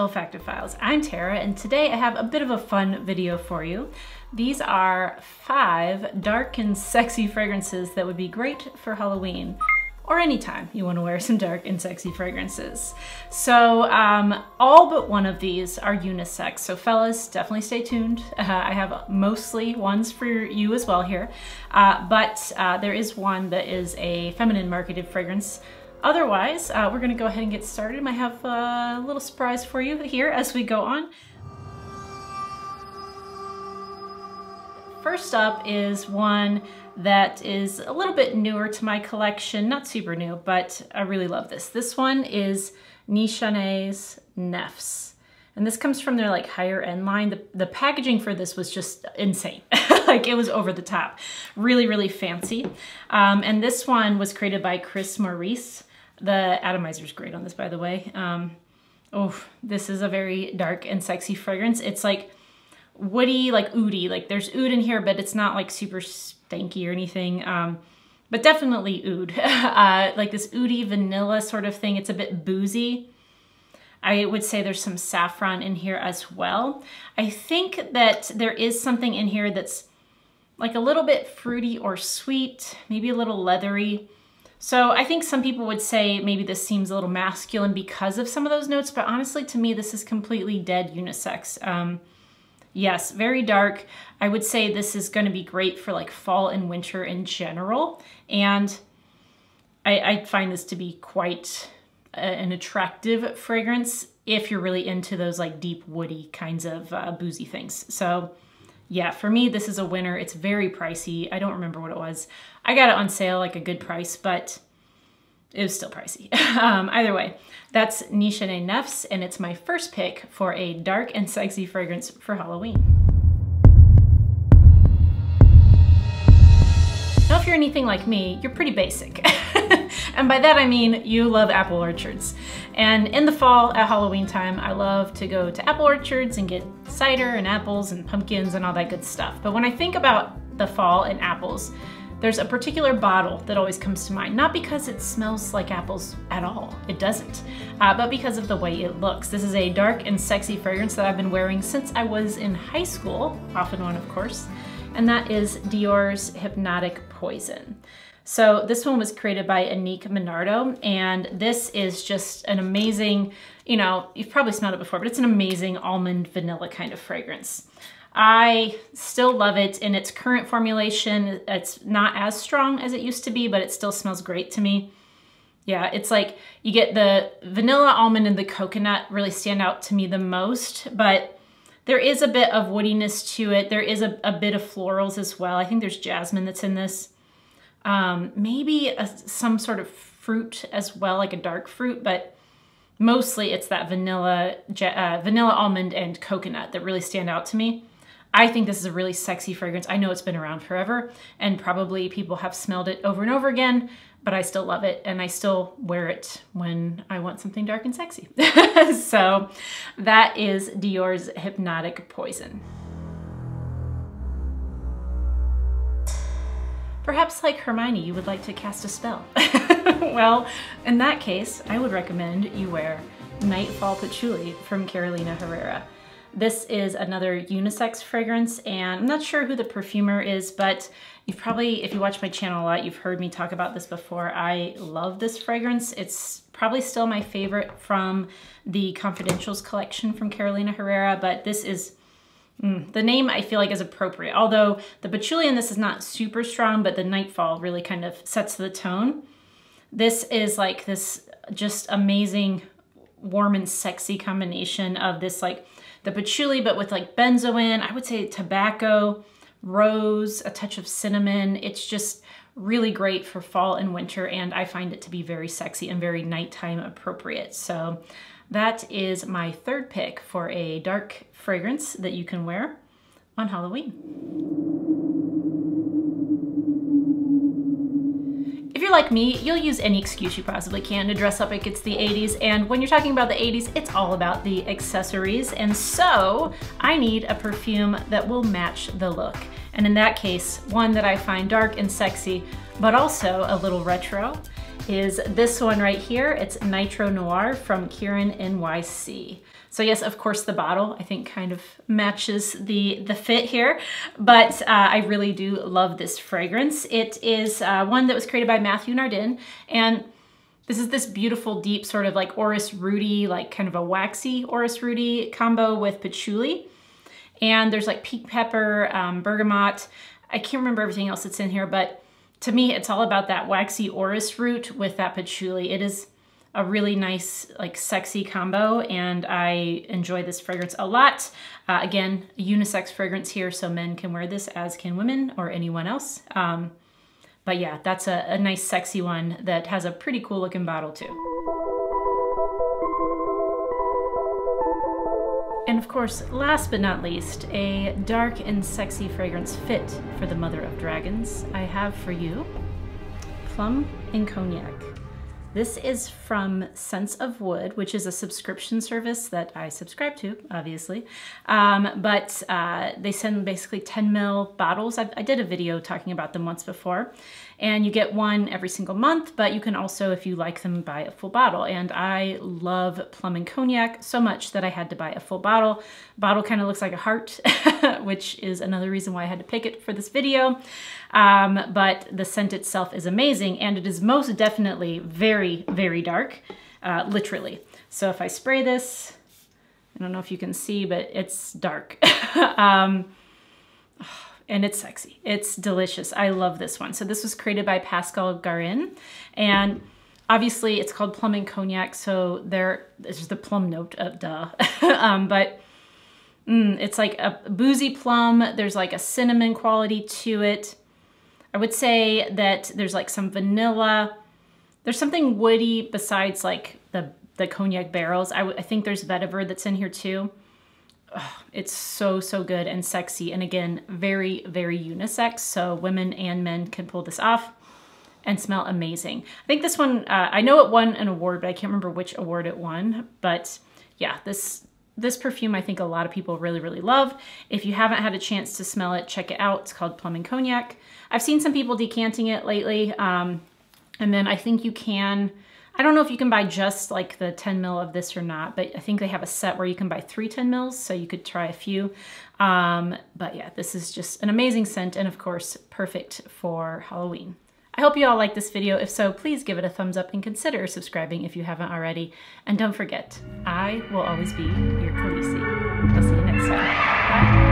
Olfactofiles. I'm Tara, and today I have a bit of a fun video for you. These are 5 dark and sexy fragrances that would be great for Halloween, or anytime you want to wear some dark and sexy fragrances. So all but one of these are unisex, so fellas, definitely stay tuned. I have mostly ones for you as well here, but there is one that is a feminine marketed fragrance. Otherwise, we're gonna go ahead and get started. I have a little surprise for you here as we go on. First up is one that is a little bit newer to my collection, not super new, but I really love this. This one is Nishane Nefs. And this comes from their like higher end line. The packaging for this was just insane. Like it was over the top. Really, really fancy. And this one was created by Chris Maurice. The atomizer is great on this, by the way. Oh, this is a very dark and sexy fragrance. It's like woody, like oudy. Like there's oud in here, but it's not like super stanky or anything. But definitely oud. Like this oudy vanilla sort of thing. It's a bit boozy. I would say there's some saffron in here as well. I think that there is something in here that's like a little bit fruity or sweet, maybe a little leathery. So I think some people would say maybe this seems a little masculine because of some of those notes, but honestly to me this is completely dead unisex. Yes, very dark. I would say this is going to be great for like fall and winter in general, and I find this to be quite an attractive fragrance if you're really into those like deep woody kinds of boozy things. So yeah, for me, this is a winner. It's very pricey. I don't remember what it was. I got it on sale, like a good price, but it was still pricey. Either way, that's Nishane Nefs, and it's my first pick for a dark and sexy fragrance for Halloween. Now, if you're anything like me, you're pretty basic. And by that I mean you love apple orchards. And in the fall at Halloween time, I love to go to apple orchards and get cider and apples and pumpkins and all that good stuff. But when I think about the fall and apples, there's a particular bottle that always comes to mind, not because it smells like apples at all, it doesn't, but because of the way it looks. This is a dark and sexy fragrance that I've been wearing since I was in high school, off and on of course, and that is Dior's Hypnotic Poison. So this one was created by Anique Minardo, and this is just an amazing, you know, you've probably smelled it before, but it's an amazing almond vanilla kind of fragrance. I still love it in its current formulation. It's not as strong as it used to be, but it still smells great to me. Yeah, it's like you get the vanilla, almond, and the coconut really stand out to me the most, but there is a bit of woodiness to it. There is a bit of florals as well. I think there's jasmine that's in this. Maybe some sort of fruit as well, like a dark fruit, but mostly it's that vanilla, almond, and coconut that really stand out to me. I think this is a really sexy fragrance. I know it's been around forever, and probably people have smelled it over and over again, but I still love it, and I still wear it when I want something dark and sexy. So that is Dior's Hypnotic Poison. Perhaps like Hermione, you would like to cast a spell. Well, in that case, I would recommend you wear Nightfall Patchouli from Herrera. This is another unisex fragrance, and I'm not sure who the perfumer is, but you've probably, if you watch my channel a lot, you've heard me talk about this before. I love this fragrance. It's probably still my favorite from the Confidentials collection from Herrera, but this is, the name I feel like is appropriate. Although the patchouli in this is not super strong, but the Nightfall really kind of sets the tone. This is like this just amazing warm and sexy combination of this like the patchouli, but with like benzoin, I would say tobacco, rose, a touch of cinnamon. It's just really great for fall and winter, and I find it to be very sexy and very nighttime appropriate. So that is my third pick for a dark fragrance that you can wear on Halloween. If you're like me, you'll use any excuse you possibly can to dress up like it's the 80s, and when you're talking about the 80s, it's all about the accessories, and so I need a perfume that will match the look. And in that case, one that I find dark and sexy, but also a little retro, is this one right here. It's Nitro Noir from Kierin NYC. So yes, of course the bottle I think kind of matches the fit here, but I really do love this fragrance. It is one that was created by Matthew Nardin, and this is this beautiful deep sort of like orris rooty, like kind of a waxy orris rooty combo with patchouli. And there's like pink pepper, bergamot. I can't remember everything else that's in here, but to me, it's all about that waxy orris root with that patchouli. It is a really nice, like sexy combo, and I enjoy this fragrance a lot. Again, a unisex fragrance here, so men can wear this as can women or anyone else. But yeah, that's a nice sexy one that has a pretty cool looking bottle too. And of course, last but not least, a dark and sexy fragrance fit for the mother of dragons. I have for you Plum Cognac. This is from Scents of Wood, which is a subscription service that I subscribe to, obviously. But they send basically 10 ml bottles. I did a video talking about them once before. And you get one every single month, but you can also, if you like them, buy a full bottle. And I love Plum Cognac so much that I had to buy a full bottle. Bottle kind of looks like a heart, which is another reason why I had to pick it for this video. But the scent itself is amazing, and it is most definitely very, very dark, literally. So if I spray this, I don't know if you can see, but it's dark. And it's sexy. It's delicious. I love this one. So this was created by Pascal Garin, and obviously it's called Plum Cognac, so there's the plum note, duh. But it's like a boozy plum. There's like a cinnamon quality to it. I would say that there's like some vanilla. There's something woody besides like the cognac barrels. I think there's vetiver that's in here too. Oh, it's so, so good and sexy. And again, very, very unisex. So women and men can pull this off and smell amazing. I think this one, I know it won an award, but I can't remember which award it won. But yeah, this perfume I think a lot of people really, really love. If you haven't had a chance to smell it, check it out. It's called Plum Cognac. I've seen some people decanting it lately. And then I think you can, I don't know if you can buy just like the 10 ml of this or not, but I think they have a set where you can buy 3 10 mls, so you could try a few. But yeah, this is just an amazing scent, and of course, perfect for Halloween. I hope you all liked this video. If so, please give it a thumbs up and consider subscribing if you haven't already. And don't forget, I will always be your Khaleesi. I'll see you next time. Bye.